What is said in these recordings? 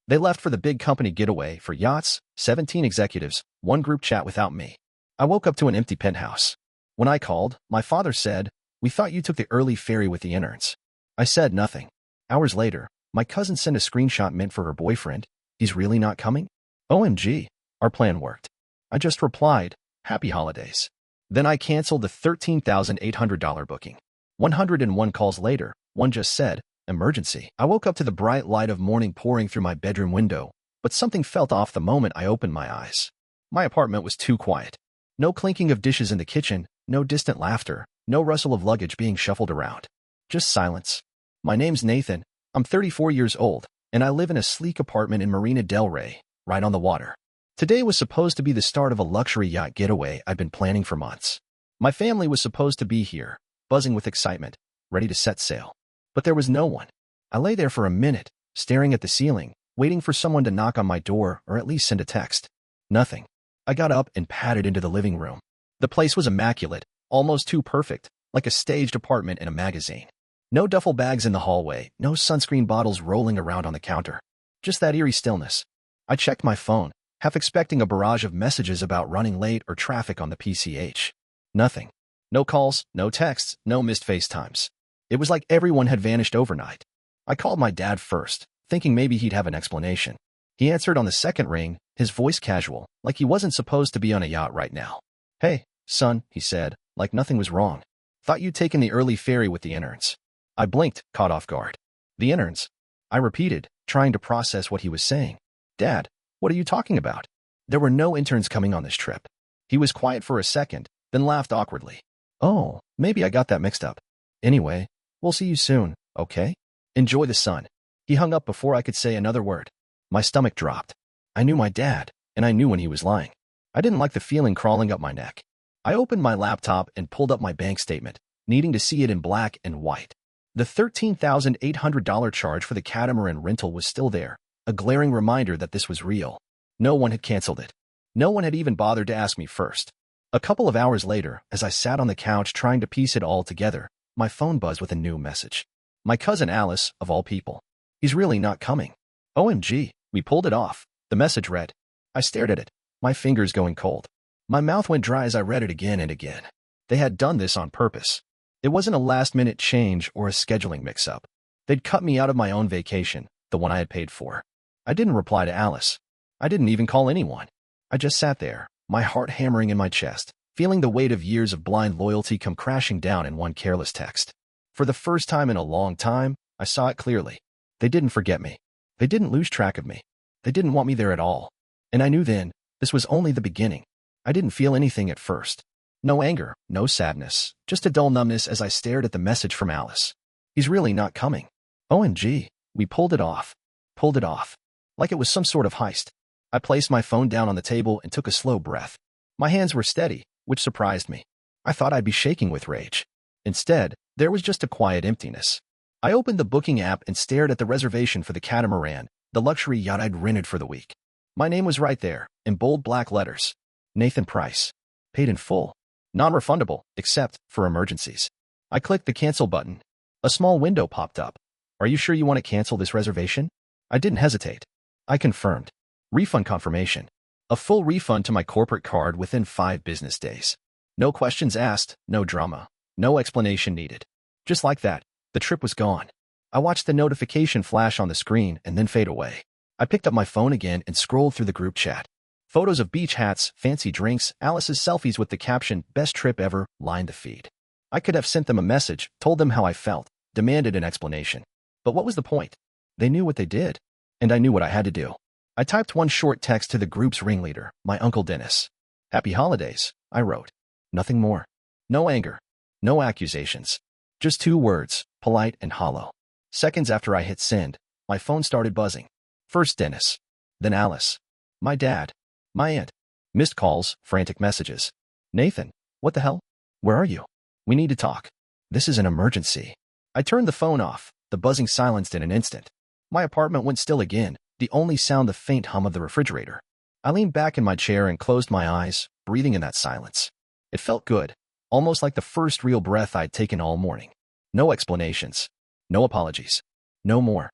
They left for the big company getaway for yachts, 17 executives, one group chat without me. I woke up to an empty penthouse. When I called, my father said, "We thought you took the early ferry with the interns." I said nothing. Hours later, my cousin sent a screenshot meant for her boyfriend. "He's really not coming?" OMG, our plan worked. I just replied, "Happy holidays." Then I canceled the $13,800 booking. 101 calls later, one just said, "Emergency." I woke up to the bright light of morning pouring through my bedroom window, but something felt off the moment I opened my eyes. My apartment was too quiet. No clinking of dishes in the kitchen, no distant laughter, no rustle of luggage being shuffled around. Just silence. My name's Nathan, I'm 34 years old, and I live in a sleek apartment in Marina del Rey, right on the water. Today was supposed to be the start of a luxury yacht getaway I'd been planning for months. My family was supposed to be here, buzzing with excitement, ready to set sail. But there was no one. I lay there for a minute, staring at the ceiling, waiting for someone to knock on my door or at least send a text. Nothing. I got up and padded into the living room. The place was immaculate, almost too perfect, like a staged apartment in a magazine. No duffel bags in the hallway, no sunscreen bottles rolling around on the counter. Just that eerie stillness. I checked my phone, half expecting a barrage of messages about running late or traffic on the PCH. Nothing. No calls, no texts, no missed FaceTimes. It was like everyone had vanished overnight. I called my dad first, thinking maybe he'd have an explanation. He answered on the second ring, his voice casual, like he wasn't supposed to be on a yacht right now. "Hey, son," he said, like nothing was wrong. "Thought you'd taken the early ferry with the interns." I blinked, caught off guard. "The interns?" I repeated, trying to process what he was saying. "Dad, what are you talking about? There were no interns coming on this trip." He was quiet for a second, then laughed awkwardly. "Oh, maybe I got that mixed up. Anyway, we'll see you soon, okay? Enjoy the sun." He hung up before I could say another word. My stomach dropped. I knew my dad, and I knew when he was lying. I didn't like the feeling crawling up my neck. I opened my laptop and pulled up my bank statement, needing to see it in black and white. The $13,800 charge for the catamaran rental was still there, a glaring reminder that this was real. No one had canceled it. No one had even bothered to ask me first. A couple of hours later, as I sat on the couch trying to piece it all together, my phone buzzed with a new message. My cousin Alice, of all people. "He's really not coming." OMG, we pulled it off. The message read. I stared at it, my fingers going cold. My mouth went dry as I read it again and again. They had done this on purpose. It wasn't a last-minute change or a scheduling mix-up. They'd cut me out of my own vacation, the one I had paid for. I didn't reply to Alice. I didn't even call anyone. I just sat there, my heart hammering in my chest, feeling the weight of years of blind loyalty come crashing down in one careless text. For the first time in a long time, I saw it clearly. They didn't forget me. They didn't lose track of me. They didn't want me there at all. And I knew then, this was only the beginning. I didn't feel anything at first. No anger, no sadness, just a dull numbness as I stared at the message from Alice. "He's really not coming." OMG, we pulled it off. Pulled it off. Like it was some sort of heist. I placed my phone down on the table and took a slow breath. My hands were steady, which surprised me. I thought I'd be shaking with rage. Instead, there was just a quiet emptiness. I opened the booking app and stared at the reservation for the catamaran, the luxury yacht I'd rented for the week. My name was right there, in bold black letters. Nathan Price. Paid in full. Non-refundable, except for emergencies. I clicked the cancel button. A small window popped up. "Are you sure you want to cancel this reservation?" I didn't hesitate. I confirmed. Refund confirmation. A full refund to my corporate card within 5 business days. No questions asked, no drama, no explanation needed. Just like that, the trip was gone. I watched the notification flash on the screen and then fade away. I picked up my phone again and scrolled through the group chat. Photos of beach hats, fancy drinks, Alice's selfies with the caption, "Best trip ever," lined the feed. I could have sent them a message, told them how I felt, demanded an explanation. But what was the point? They knew what they did, and I knew what I had to do. I typed one short text to the group's ringleader, my Uncle Dennis. "Happy holidays," I wrote. Nothing more. No anger. No accusations. Just 2 words, polite and hollow. Seconds after I hit send, my phone started buzzing. First Dennis. Then Alice. My dad. My aunt. Missed calls, frantic messages. "Nathan, what the hell? Where are you? We need to talk. This is an emergency." I turned the phone off, the buzzing silenced in an instant. My apartment went still again, the only sound the faint hum of the refrigerator. I leaned back in my chair and closed my eyes, breathing in that silence. It felt good, almost like the first real breath I'd taken all morning. No explanations. No apologies. No more.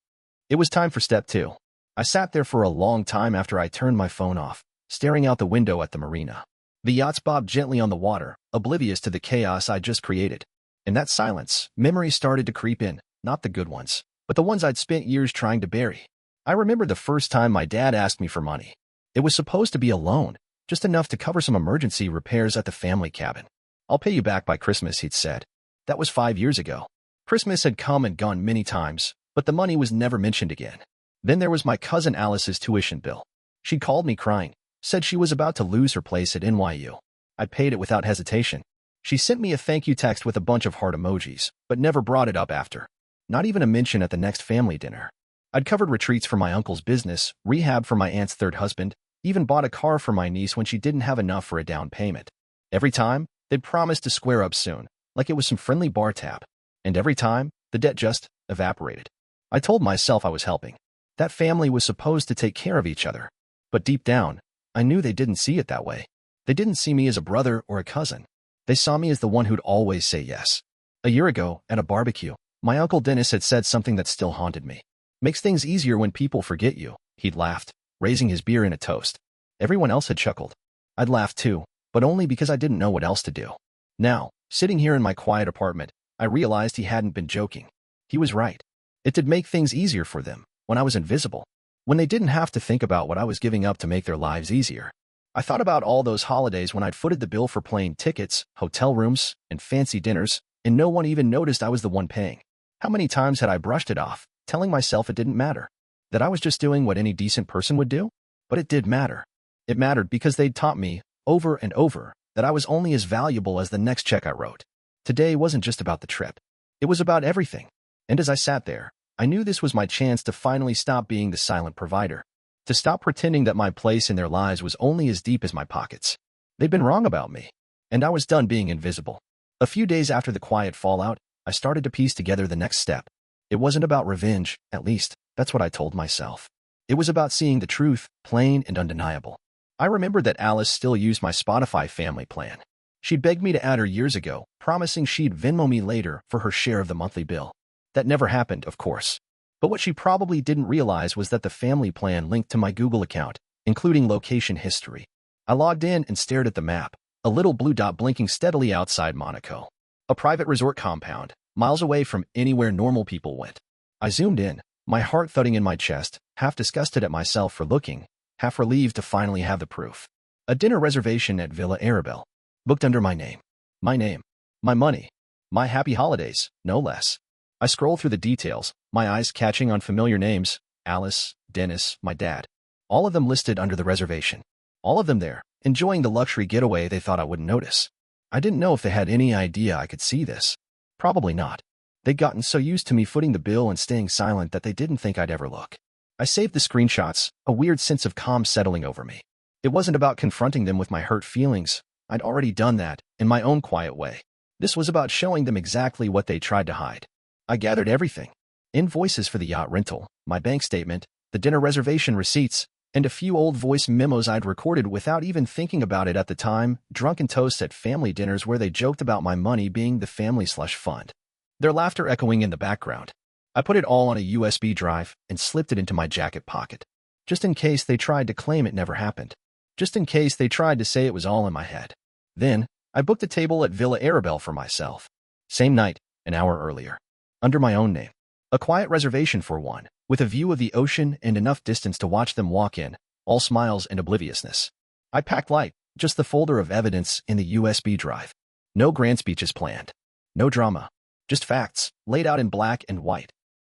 It was time for step 2. I sat there for a long time after I turned my phone off, staring out the window at the marina. The yachts bobbed gently on the water, oblivious to the chaos I just created. In that silence, memories started to creep in, not the good ones, but the ones I'd spent years trying to bury. I remember the first time my dad asked me for money. It was supposed to be a loan, just enough to cover some emergency repairs at the family cabin. "I'll pay you back by Christmas," he'd said. That was 5 years ago. Christmas had come and gone many times, but the money was never mentioned again. Then there was my cousin Alice's tuition bill. She called me crying, said she was about to lose her place at NYU. I paid it without hesitation. She sent me a thank you text with a bunch of heart emojis, but never brought it up after. Not even a mention at the next family dinner. I'd covered retreats for my uncle's business, rehab for my aunt's third husband, even bought a car for my niece when she didn't have enough for a down payment. Every time, they'd promised to square up soon, like it was some friendly bar tab. And every time, the debt just evaporated. I told myself I was helping. That family was supposed to take care of each other. But deep down, I knew they didn't see it that way. They didn't see me as a brother or a cousin. They saw me as the one who'd always say yes. A year ago, at a barbecue, my Uncle Dennis had said something that still haunted me. "Makes things easier when people forget you," he'd laughed, raising his beer in a toast. Everyone else had chuckled. I'd laughed too, but only because I didn't know what else to do. Now, sitting here in my quiet apartment, I realized he hadn't been joking. He was right. It did make things easier for them when I was invisible, when they didn't have to think about what I was giving up to make their lives easier. I thought about all those holidays when I'd footed the bill for plane tickets, hotel rooms, and fancy dinners, and no one even noticed I was the one paying. How many times had I brushed it off, telling myself it didn't matter, that I was just doing what any decent person would do? But it did matter. It mattered because they'd taught me, over and over, that I was only as valuable as the next check I wrote. Today wasn't just about the trip. It was about everything. And as I sat there, I knew this was my chance to finally stop being the silent provider, to stop pretending that my place in their lives was only as deep as my pockets. They'd been wrong about me, and I was done being invisible. A few days after the quiet fallout, I started to piece together the next step. It wasn't about revenge, at least, that's what I told myself. It was about seeing the truth, plain and undeniable. I remembered that Alice still used my Spotify family plan. She'd begged me to add her years ago, promising she'd Venmo me later for her share of the monthly bill. That never happened, of course. But what she probably didn't realize was that the family plan linked to my Google account, including location history. I logged in and stared at the map, a little blue dot blinking steadily outside Monaco. A private resort compound, miles away from anywhere normal people went. I zoomed in, my heart thudding in my chest, half disgusted at myself for looking, half relieved to finally have the proof. A dinner reservation at Villa Arabelle, booked under my name. My money. My happy holidays, no less. I scrolled through the details, my eyes catching on familiar names: Alice, Dennis, my dad. All of them listed under the reservation. All of them there, enjoying the luxury getaway they thought I wouldn't notice. I didn't know if they had any idea I could see this. Probably not. They'd gotten so used to me footing the bill and staying silent that they didn't think I'd ever look. I saved the screenshots, a weird sense of calm settling over me. It wasn't about confronting them with my hurt feelings. I'd already done that, in my own quiet way. This was about showing them exactly what they tried to hide. I gathered everything. Invoices for the yacht rental, my bank statement, the dinner reservation receipts, and a few old voice memos I'd recorded without even thinking about it at the time, drunken toasts at family dinners where they joked about my money being the family slush fund. Their laughter echoing in the background. I put it all on a USB drive and slipped it into my jacket pocket. Just in case they tried to claim it never happened. Just in case they tried to say it was all in my head. Then, I booked a table at Villa Arabelle for myself. Same night, an hour earlier. Under my own name. A quiet reservation for one, with a view of the ocean and enough distance to watch them walk in, all smiles and obliviousness. I packed light, just the folder of evidence in the USB drive. No grand speeches planned. No drama. Just facts, laid out in black and white.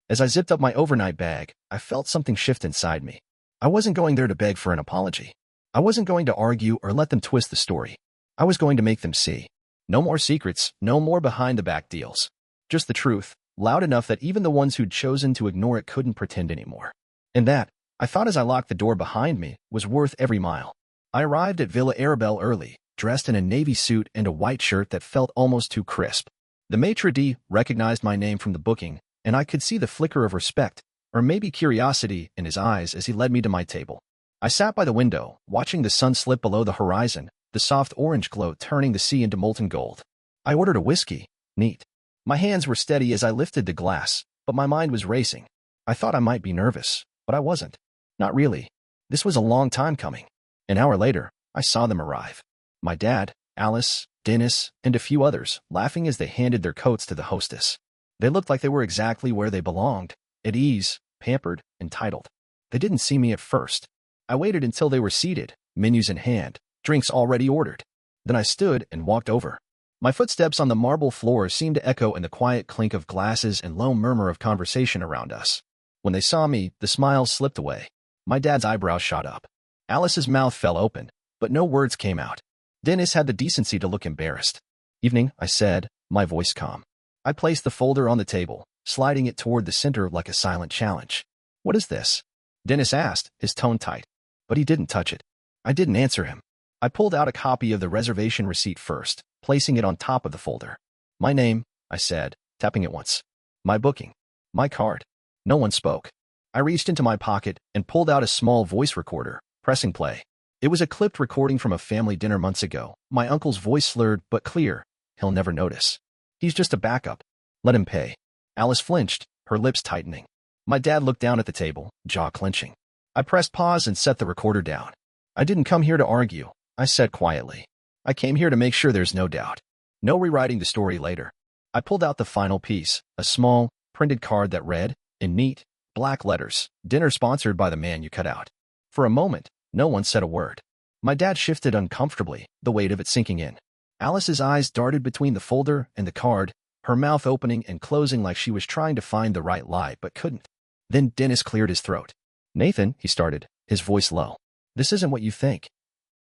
As I zipped up my overnight bag, I felt something shift inside me. I wasn't going there to beg for an apology. I wasn't going to argue or let them twist the story. I was going to make them see. No more secrets, no more behind-the-back deals. Just the truth, loud enough that even the ones who'd chosen to ignore it couldn't pretend anymore. And that, I thought as I locked the door behind me, was worth every mile. I arrived at Villa Arabelle early, dressed in a navy suit and a white shirt that felt almost too crisp. The maitre d' recognized my name from the booking, and I could see the flicker of respect, or maybe curiosity, in his eyes as he led me to my table. I sat by the window, watching the sun slip below the horizon, the soft orange glow turning the sea into molten gold. I ordered a whiskey. Neat. My hands were steady as I lifted the glass, but my mind was racing. I thought I might be nervous, but I wasn't. Not really. This was a long time coming. An hour later, I saw them arrive. My dad, Alice, Dennis, and a few others, laughing as they handed their coats to the hostess. They looked like they were exactly where they belonged, at ease, pampered, entitled. They didn't see me at first. I waited until they were seated, menus in hand, drinks already ordered. Then I stood and walked over. My footsteps on the marble floor seemed to echo in the quiet clink of glasses and low murmur of conversation around us. When they saw me, the smiles slipped away. My dad's eyebrows shot up. Alice's mouth fell open, but no words came out. Dennis had the decency to look embarrassed. "Evening," I said, my voice calm. I placed the folder on the table, sliding it toward the center like a silent challenge. "What is this?" Dennis asked, his tone tight. But he didn't touch it. I didn't answer him. I pulled out a copy of the reservation receipt first, placing it on top of the folder. "My name," I said, tapping it once. "My booking. My card." No one spoke. I reached into my pocket and pulled out a small voice recorder, pressing play. It was a clipped recording from a family dinner months ago. My uncle's voice slurred but clear. "He'll never notice. He's just a backup. Let him pay." Alice flinched, her lips tightening. My dad looked down at the table, jaw clenching. I pressed pause and set the recorder down. "I didn't come here to argue," I said quietly. "I came here to make sure there's no doubt. No rewriting the story later." I pulled out the final piece, a small, printed card that read, in neat, black letters, "Dinner sponsored by the man you cut out." For a moment, no one said a word. My dad shifted uncomfortably, the weight of it sinking in. Alice's eyes darted between the folder and the card, her mouth opening and closing like she was trying to find the right lie but couldn't. Then Dennis cleared his throat. "Nathan," he started, his voice low. "This isn't what you think."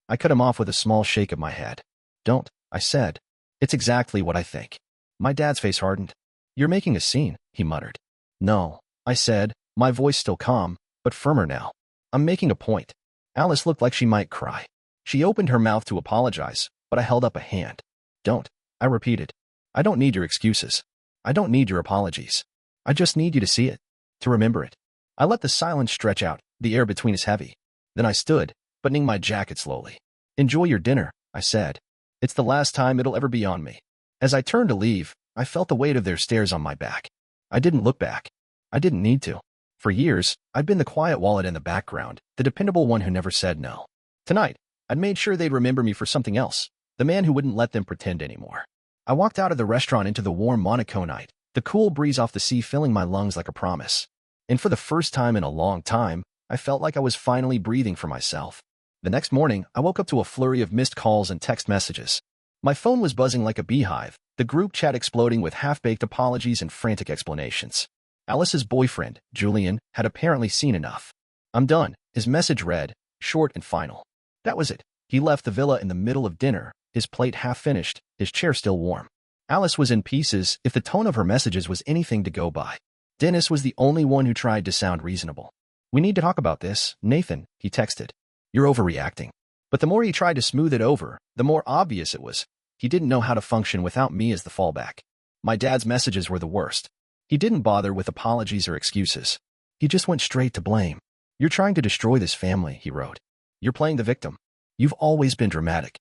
I cut him off with a small shake of my head. "Don't," I said. "It's exactly what I think." My dad's face hardened. "You're making a scene," he muttered. "No," I said, my voice still calm, but firmer now. "I'm making a point." Alice looked like she might cry. She opened her mouth to apologize, but I held up a hand. "Don't," I repeated. "I don't need your excuses. I don't need your apologies. I just need you to see it, to remember it." I let the silence stretch out, the air between us heavy. Then I stood, buttoning my jacket slowly. "Enjoy your dinner," I said. "It's the last time it'll ever be on me." As I turned to leave, I felt the weight of their stares on my back. I didn't look back. I didn't need to. For years, I'd been the quiet wallet in the background, the dependable one who never said no. Tonight, I'd made sure they'd remember me for something else, the man who wouldn't let them pretend anymore. I walked out of the restaurant into the warm Monaco night, the cool breeze off the sea filling my lungs like a promise. And for the first time in a long time, I felt like I was finally breathing for myself. The next morning, I woke up to a flurry of missed calls and text messages. My phone was buzzing like a beehive, the group chat exploding with half-baked apologies and frantic explanations. Alice's boyfriend, Julian, had apparently seen enough. "I'm done," his message read, short and final. That was it. He left the villa in the middle of dinner, his plate half finished, his chair still warm. Alice was in pieces if the tone of her messages was anything to go by. Dennis was the only one who tried to sound reasonable. "We need to talk about this, Nathan," he texted. "You're overreacting." But the more he tried to smooth it over, the more obvious it was. He didn't know how to function without me as the fallback. My dad's messages were the worst. He didn't bother with apologies or excuses. He just went straight to blame. "You're trying to destroy this family," he wrote. "You're playing the victim. You've always been dramatic."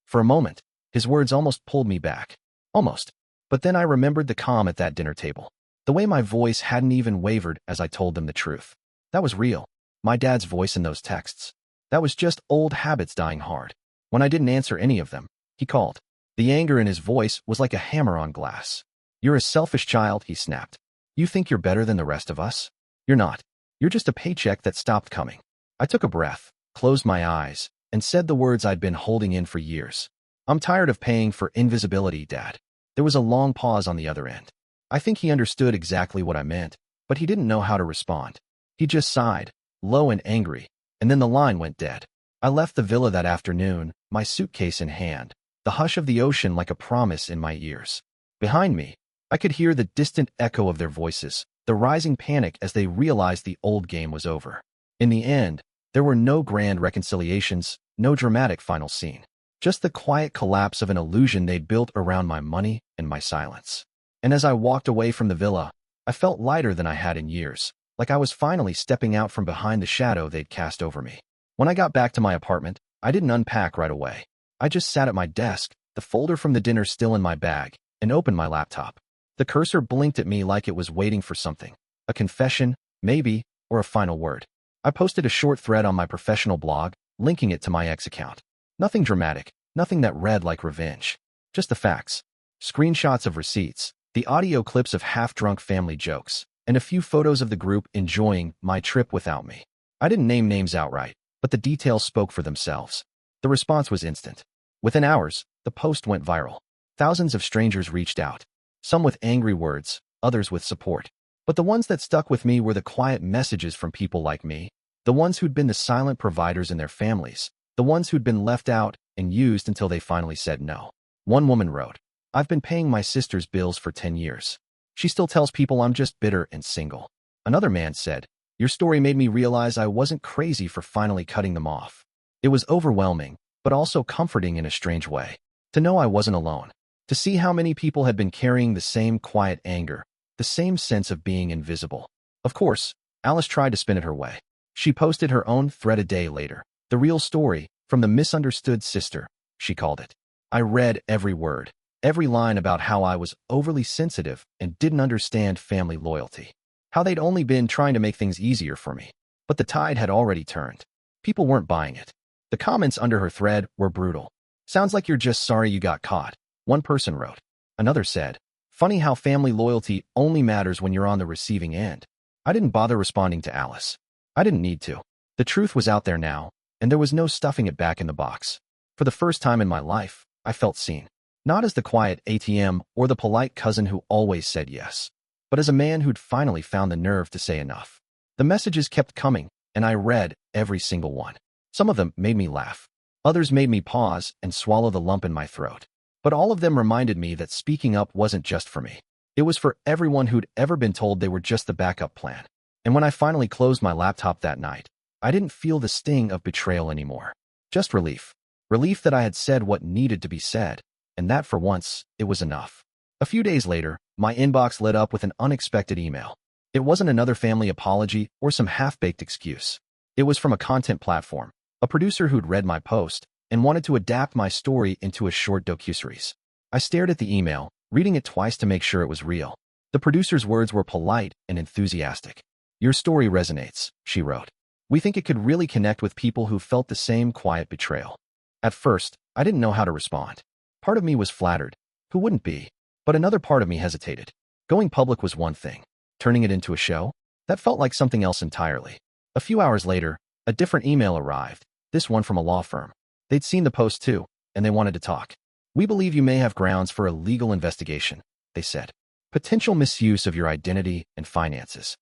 For a moment, his words almost pulled me back. Almost. But then I remembered the calm at that dinner table. The way my voice hadn't even wavered as I told them the truth. That was real. My dad's voice in those texts. That was just old habits dying hard. When I didn't answer any of them, he called. The anger in his voice was like a hammer on glass. "You're a selfish child," he snapped. "You think you're better than the rest of us? You're not. You're just a paycheck that stopped coming." I took a breath, closed my eyes, and said the words I'd been holding in for years. "I'm tired of paying for invisibility, Dad." There was a long pause on the other end. I think he understood exactly what I meant, but he didn't know how to respond. He just sighed, low and angry, and then the line went dead. I left the villa that afternoon, my suitcase in hand, the hush of the ocean like a promise in my ears. Behind me, I could hear the distant echo of their voices, the rising panic as they realized the old game was over. In the end, there were no grand reconciliations, no dramatic final scene. Just the quiet collapse of an illusion they'd built around my money and my silence. And as I walked away from the villa, I felt lighter than I had in years, like I was finally stepping out from behind the shadow they'd cast over me. When I got back to my apartment, I didn't unpack right away. I just sat at my desk, the folder from the dinner still in my bag, and opened my laptop. The cursor blinked at me like it was waiting for something. A confession, maybe, or a final word. I posted a short thread on my professional blog, linking it to my ex account. Nothing dramatic, nothing that read like revenge. Just the facts. Screenshots of receipts, the audio clips of half-drunk family jokes, and a few photos of the group enjoying my trip without me. I didn't name names outright, but the details spoke for themselves. The response was instant. Within hours, the post went viral. Thousands of strangers reached out, some with angry words, others with support. But the ones that stuck with me were the quiet messages from people like me, the ones who'd been the silent providers in their families, the ones who'd been left out and used until they finally said no. One woman wrote, "I've been paying my sister's bills for 10 years. She still tells people I'm just bitter and single." Another man said, "Your story made me realize I wasn't crazy for finally cutting them off." It was overwhelming, but also comforting in a strange way. To know I wasn't alone. To see how many people had been carrying the same quiet anger, the same sense of being invisible. Of course, Alice tried to spin it her way. She posted her own thread a day later. The real story, from the misunderstood sister, she called it. I read every word, every line about how I was overly sensitive and didn't understand family loyalty. How they'd only been trying to make things easier for me. But the tide had already turned. People weren't buying it. The comments under her thread were brutal. "Sounds like you're just sorry you got caught," one person wrote. Another said, "Funny how family loyalty only matters when you're on the receiving end." I didn't bother responding to Alice. I didn't need to. The truth was out there now, and there was no stuffing it back in the box. For the first time in my life, I felt seen. Not as the quiet ATM or the polite cousin who always said yes, but as a man who'd finally found the nerve to say enough. The messages kept coming, and I read every single one. Some of them made me laugh. Others made me pause and swallow the lump in my throat. But all of them reminded me that speaking up wasn't just for me. It was for everyone who'd ever been told they were just the backup plan. And when I finally closed my laptop that night, I didn't feel the sting of betrayal anymore. Just relief. Relief that I had said what needed to be said, and that for once, it was enough. A few days later, my inbox lit up with an unexpected email. It wasn't another family apology or some half-baked excuse. It was from a content platform, a producer who'd read my post and wanted to adapt my story into a short docuseries. I stared at the email, reading it twice to make sure it was real. The producer's words were polite and enthusiastic. "Your story resonates," she wrote. "We think it could really connect with people who felt the same quiet betrayal." At first, I didn't know how to respond. Part of me was flattered. Who wouldn't be? But another part of me hesitated. Going public was one thing. Turning it into a show? That felt like something else entirely. A few hours later, a different email arrived, this one from a law firm. They'd seen the post too, and they wanted to talk. "We believe you may have grounds for a legal investigation," they said. "Potential misuse of your identity and finances."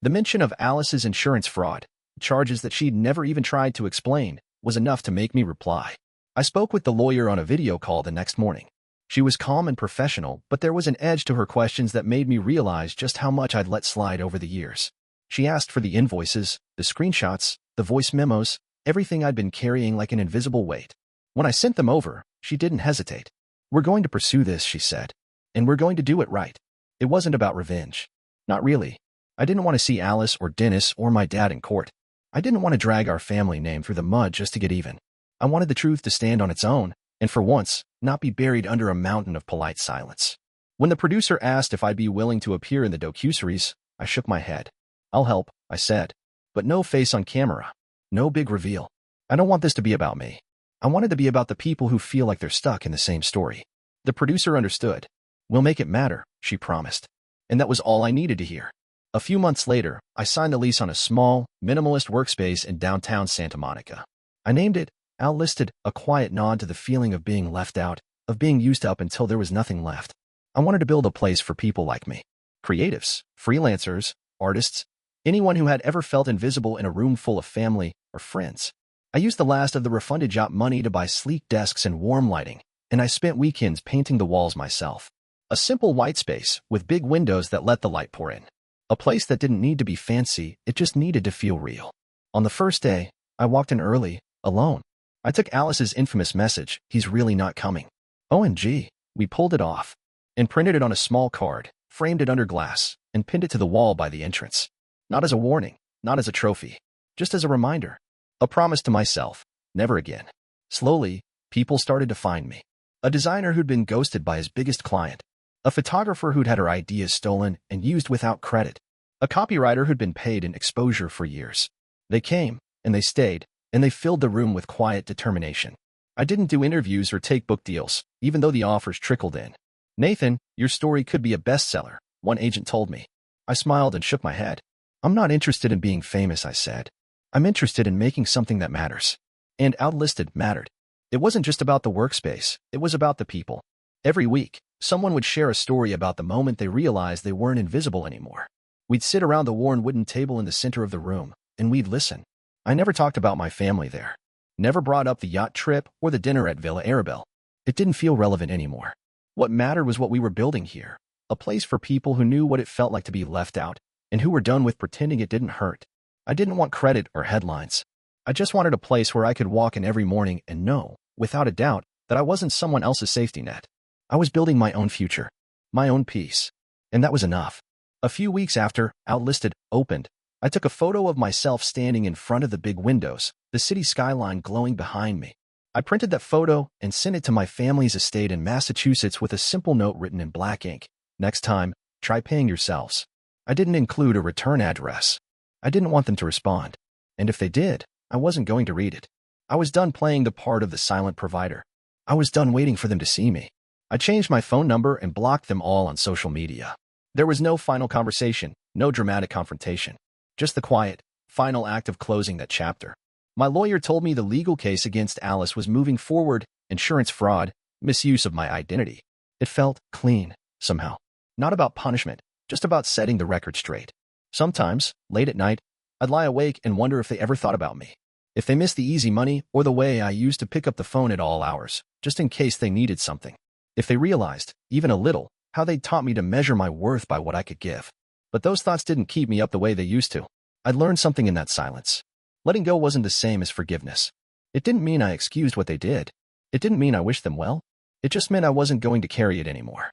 The mention of Alice's insurance fraud, charges that she'd never even tried to explain, was enough to make me reply. I spoke with the lawyer on a video call the next morning. She was calm and professional, but there was an edge to her questions that made me realize just how much I'd let slide over the years. She asked for the invoices, the screenshots, the voice memos, everything I'd been carrying like an invisible weight. When I sent them over, she didn't hesitate. "We're going to pursue this," she said. "And we're going to do it right." It wasn't about revenge. Not really. I didn't want to see Alice or Dennis or my dad in court. I didn't want to drag our family name through the mud just to get even. I wanted the truth to stand on its own, and for once, not be buried under a mountain of polite silence. When the producer asked if I'd be willing to appear in the docuseries, I shook my head. "I'll help," I said. "But no face on camera. No big reveal. I don't want this to be about me. I want it to be about the people who feel like they're stuck in the same story." The producer understood. "We'll make it matter," she promised. And that was all I needed to hear. A few months later, I signed a lease on a small, minimalist workspace in downtown Santa Monica. I named it Al Listed, a quiet nod to the feeling of being left out, of being used up until there was nothing left. I wanted to build a place for people like me. Creatives, freelancers, artists, anyone who had ever felt invisible in a room full of family or friends. I used the last of the refunded yacht money to buy sleek desks and warm lighting, and I spent weekends painting the walls myself. A simple white space with big windows that let the light pour in. A place that didn't need to be fancy, it just needed to feel real. On the first day, I walked in early, alone. I took Alice's infamous message, "He's really not coming." OMG, we pulled it off, and printed it on a small card, framed it under glass, and pinned it to the wall by the entrance. Not as a warning, not as a trophy, just as a reminder. A promise to myself, never again. Slowly, people started to find me. A designer who'd been ghosted by his biggest client. A photographer who'd had her ideas stolen and used without credit. A copywriter who'd been paid in exposure for years. They came, and they stayed, and they filled the room with quiet determination. I didn't do interviews or take book deals, even though the offers trickled in. "Nathan, your story could be a bestseller," one agent told me. I smiled and shook my head. "I'm not interested in being famous," I said. "I'm interested in making something that matters." And Outlisted mattered. It wasn't just about the workspace, it was about the people. Every week, someone would share a story about the moment they realized they weren't invisible anymore. We'd sit around the worn wooden table in the center of the room, and we'd listen. I never talked about my family there. Never brought up the yacht trip or the dinner at Villa Arabelle. It didn't feel relevant anymore. What mattered was what we were building here, a place for people who knew what it felt like to be left out, and who were done with pretending it didn't hurt. I didn't want credit or headlines. I just wanted a place where I could walk in every morning and know, without a doubt, that I wasn't someone else's safety net. I was building my own future, my own peace. And that was enough. A few weeks after Outlisted opened, I took a photo of myself standing in front of the big windows, the city skyline glowing behind me. I printed that photo and sent it to my family's estate in Massachusetts with a simple note written in black ink. "Next time, try paying yourselves." I didn't include a return address. I didn't want them to respond. And if they did, I wasn't going to read it. I was done playing the part of the silent provider. I was done waiting for them to see me. I changed my phone number and blocked them all on social media. There was no final conversation, no dramatic confrontation. Just the quiet, final act of closing that chapter. My lawyer told me the legal case against Alice was moving forward, insurance fraud, misuse of my identity. It felt clean, somehow. Not about punishment, just about setting the record straight. Sometimes, late at night, I'd lie awake and wonder if they ever thought about me. If they missed the easy money or the way I used to pick up the phone at all hours, just in case they needed something. If they realized, even a little, how they'd taught me to measure my worth by what I could give. But those thoughts didn't keep me up the way they used to. I'd learned something in that silence. Letting go wasn't the same as forgiveness. It didn't mean I excused what they did. It didn't mean I wished them well. It just meant I wasn't going to carry it anymore.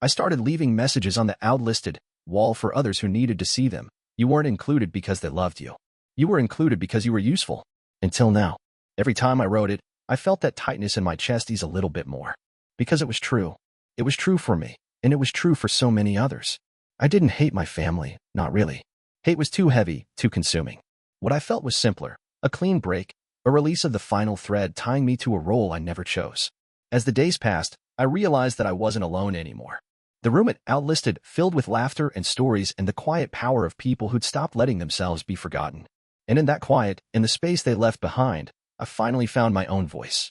I started leaving messages on the Outlisted wall for others who needed to see them. You weren't included because they loved you. You were included because you were useful. Until now. Every time I wrote it, I felt that tightness in my chest ease a little bit more. Because it was true. It was true for me, and it was true for so many others. I didn't hate my family, not really. Hate was too heavy, too consuming. What I felt was simpler, a clean break, a release of the final thread tying me to a role I never chose. As the days passed, I realized that I wasn't alone anymore. The room at Outlisted filled with laughter and stories and the quiet power of people who'd stopped letting themselves be forgotten. And in that quiet, in the space they left behind, I finally found my own voice.